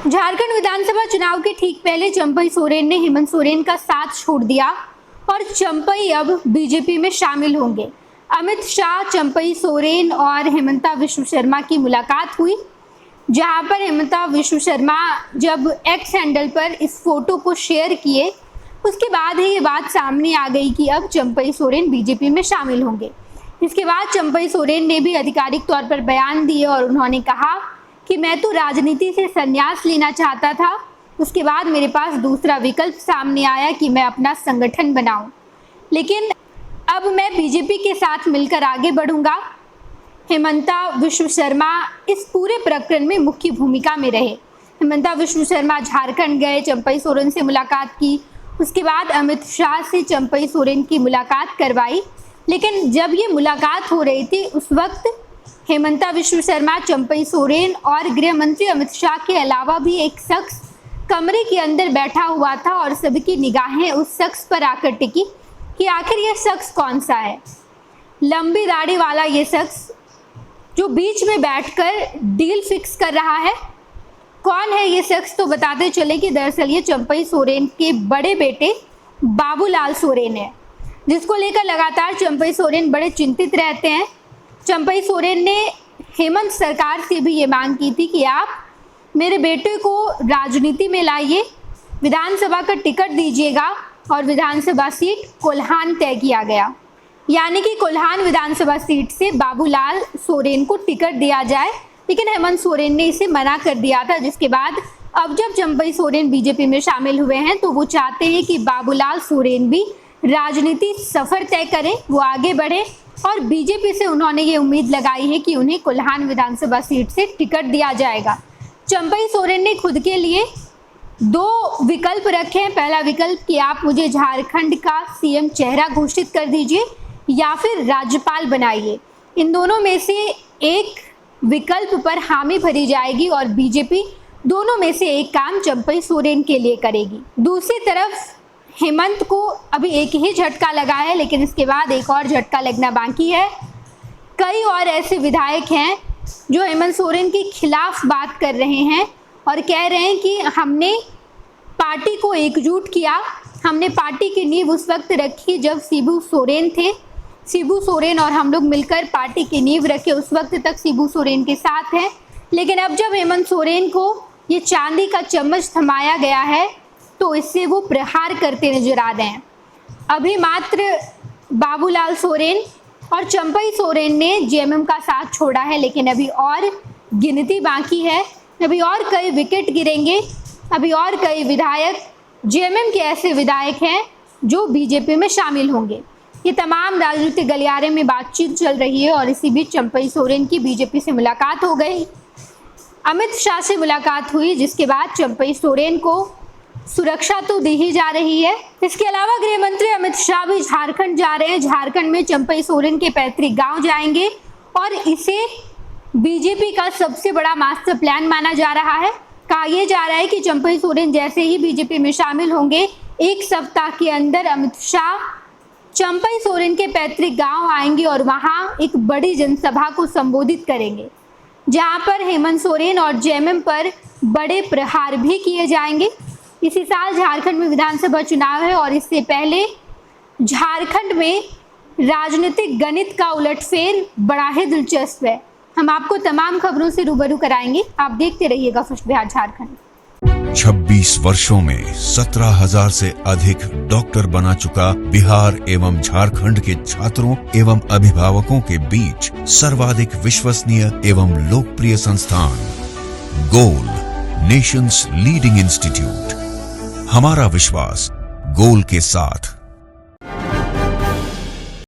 झारखंड विधानसभा चुनाव के ठीक पहले चंपई सोरेन ने हेमंत सोरेन का साथ छोड़ दिया और चंपई अब बीजेपी में शामिल होंगे। अमित शाह, चंपई सोरेन और हेमंता विश्व शर्मा की मुलाकात हुई, जहां पर हेमंता विश्व शर्मा जब एक्स हैंडल पर इस फोटो को शेयर किए, उसके बाद ही ये बात सामने आ गई कि अब चंपई सोरेन बीजेपी में शामिल होंगे। इसके बाद चंपई सोरेन ने भी आधिकारिक तौर पर बयान दिए और उन्होंने कहा कि मैं तो राजनीति से संन्यास लेना चाहता था, उसके बाद मेरे पास दूसरा विकल्प सामने आया कि मैं अपना संगठन बनाऊं, लेकिन अब मैं बीजेपी के साथ मिलकर आगे बढ़ूंगा। हेमंता विश्व शर्मा इस पूरे प्रकरण में मुख्य भूमिका में रहे। हेमंता विश्व शर्मा झारखंड गए, चंपई सोरेन से मुलाकात की, उसके बाद अमित शाह से चंपई सोरेन की मुलाकात करवाई। लेकिन जब ये मुलाकात हो रही थी उस वक्त हेमंता विश्व शर्मा, चंपई सोरेन और गृह मंत्री अमित शाह के अलावा भी एक शख्स कमरे के अंदर बैठा हुआ था और सभी की निगाहें उस शख्स पर आकर टिकी कि आखिर यह शख्स कौन सा है। लंबी दाढ़ी वाला ये शख्स जो बीच में बैठकर डील फिक्स कर रहा है, कौन है ये शख्स? तो बताते चले कि दरअसल ये चंपई सोरेन के बड़े बेटे बाबूलाल सोरेन है, जिसको लेकर लगातार चंपई सोरेन बड़े चिंतित रहते हैं। चंपई सोरेन ने हेमंत सरकार से भी ये मांग की थी कि आप मेरे बेटे को राजनीति में लाइए, विधानसभा का टिकट दीजिएगा और विधानसभा सीट कोल्हान तय किया गया, यानी कि कोल्हान विधानसभा सीट से बाबूलाल सोरेन को टिकट दिया जाए। लेकिन हेमंत सोरेन ने इसे मना कर दिया था, जिसके बाद अब जब चंपई सोरेन बीजेपी में शामिल हुए हैं तो वो चाहते हैं कि बाबूलाल सोरेन भी राजनीति सफर तय करें, वो आगे बढ़े और बीजेपी से उन्होंने ये उम्मीद लगाई है कि उन्हें कोल्हान विधानसभा सीट से टिकट दिया जाएगा। चंपई सोरेन ने खुद के लिए दो विकल्प रखे हैं। पहला विकल्प कि आप मुझे झारखंड का सीएम चेहरा घोषित कर दीजिए या फिर राज्यपाल बनाइए। इन दोनों में से एक विकल्प पर हामी भरी जाएगी और बीजेपी दोनों में से एक काम चंपई सोरेन के लिए करेगी। दूसरी तरफ हेमंत को अभी एक ही झटका लगा है, लेकिन इसके बाद एक और झटका लगना बाकी है। कई और ऐसे विधायक हैं जो हेमंत सोरेन के खिलाफ बात कर रहे हैं और कह रहे हैं कि हमने पार्टी को एकजुट किया, हमने पार्टी की नींव उस वक्त रखी जब शिबू सोरेन थे, शिबू सोरेन और हम लोग मिलकर पार्टी की नींव रखे, उस वक्त तक शिबू सोरेन के साथ हैं। लेकिन अब जब हेमंत सोरेन को ये चांदी का चम्मच थमाया गया है तो इससे वो प्रहार करते नजर आ रहे हैं। अभी मात्र बाबूलाल सोरेन और चंपई सोरेन ने जेएमएम का साथ छोड़ा है, लेकिन अभी और गिनती बाकी है, अभी और कई विकेट गिरेंगे, अभी और कई विधायक जेएमएम के ऐसे विधायक हैं जो बीजेपी में शामिल होंगे। ये तमाम राजनीतिक गलियारे में बातचीत चल रही है और इसी बीच चंपई सोरेन की बीजेपी से मुलाकात हो गई, अमित शाह से मुलाकात हुई, जिसके बाद चंपई सोरेन को सुरक्षा तो दी ही जा रही है। इसके अलावा गृह मंत्री अमित शाह भी झारखंड जा रहे हैं। झारखंड में चंपई सोरेन के पैतृक गांव जाएंगे और इसे बीजेपी का सबसे बड़ा मास्टर प्लान माना जा रहा है। कहा यह जा रहा है कि चंपई सोरेन जैसे ही बीजेपी में शामिल होंगे, एक सप्ताह के अंदर अमित शाह चंपई सोरेन के पैतृक गांव आएंगे और वहां एक बड़ी जनसभा को संबोधित करेंगे, जहां पर हेमंत सोरेन और जेएमएम पर बड़े प्रहार भी किए जाएंगे। इसी साल झारखंड में विधानसभा चुनाव है और इससे पहले झारखंड में राजनीतिक गणित का उलटफेर बड़ा ही दिलचस्प है। हम आपको तमाम खबरों से रूबरू कराएंगे, आप देखते रहिएगा फर्स्ट बिहार झारखंड। 26 वर्षों में 17,000 से अधिक डॉक्टर बना चुका बिहार एवं झारखंड के छात्रों एवं अभिभावकों के बीच सर्वाधिक विश्वसनीय एवं लोकप्रिय संस्थान गोल, नेशंस लीडिंग इंस्टीट्यूट। हमारा विश्वास गोल के साथ।